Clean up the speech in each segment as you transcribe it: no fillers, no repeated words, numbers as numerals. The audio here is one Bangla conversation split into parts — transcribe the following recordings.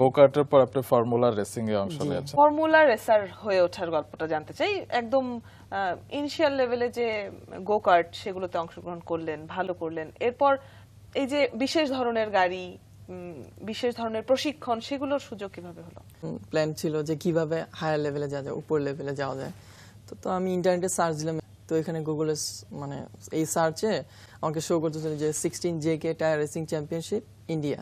গো কার্টের পর আপনি ফর্মুলা রেসিং এ অংশ নিয়েছেন। ফর্মুলা রেসার হয়ে ওঠার গল্পটা জানতে চাই। একদম ইনিশিয়াল লেভেলে যে গো কার্ট সেগুলোতে অংশগ্রহণ করলেন, ভালো করলেন, এরপর এই যে বিশেষ ধরনের গাড়ি, বিশেষ ধরনের প্রশিক্ষণ, সেগুলোর সুযোগ কিভাবে হলো? প্ল্যান ছিল যে কিভাবে হায়ার লেভেলে যাওয়া যায়, উপর লেভেলে যাওয়া যায়। তো আমি ইন্টারনেটে সার্চ দিলাম, তো এখানে গুগলে মানে এই সার্চে আমাকে শো করতেছিল যে 16JK tyre racing championship India.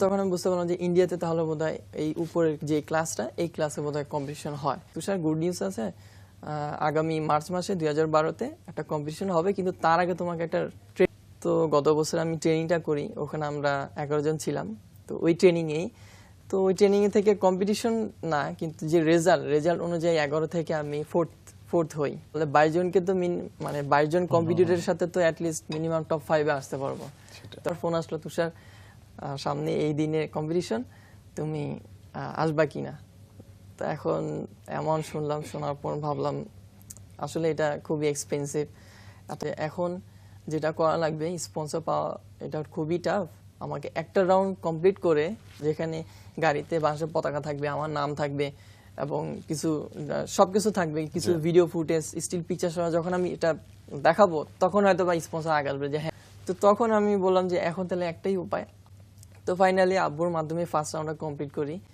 তখন আমি বুঝতে পারলাম যে ইন্ডিয়াতে তাহলে বোধহয় এই উপরের যে ক্লাসটা, এই ক্লাসে বোধহয় কম্পিটিশন হয়। তুষার, গুড নিউজ আছে, আগামী মার্চ মাসে 2012-তে একটা কম্পিটিশন হবে, কিন্তু তার আগে তোমাকে একটা তো গত বছর আমি ট্রেনিংটা করি, ওখানে আমরা 11 জন ছিলাম। তো ওই ট্রেনিং এ থেকে কম্পিটিশন না, কিন্তু যে রেজাল্ট অনুযায়ী 11 থেকে আমি ফোর্থ হই। তাহলে 22 জনকে তো মানে 22 জন কম্পিটিটরের সাথে তো অ্যাটলিস্ট মিনিমাম টপ 5 এ আসতে পারবো। তার ফোন আসলো, তুষার সামনে এই দিনে কম্পিটিশন, তুমি আসবা কিনা? তো এখন এমন শোনার পর ভাবলাম আসলে এটা খুবই এক্সপেন্সিভ। এখন যেটা করা লাগবে, স্পন্সর পাওয়া, এটা খুবই টাফ। আমাকে একটা রাউন্ড কমপ্লিট করে, যেখানে গাড়িতে বাংলাদেশের পতাকা থাকবে, আমার নাম থাকবে এবং সবকিছু থাকবে, কিছু ভিডিও ফুটেজ, স্টিল পিকচার সহ যখন আমি এটা দেখাবো, তখন হয়তো বা স্পন্সর আগে আসবে যে হ্যাঁ। তো তখন আমি বললাম যে এখন তাহলে একটাই উপায়। তো ফাইনালি আব্বুর মাধ্যমে ফার্স্ট রাউন্ডটা কমপ্লিট করি।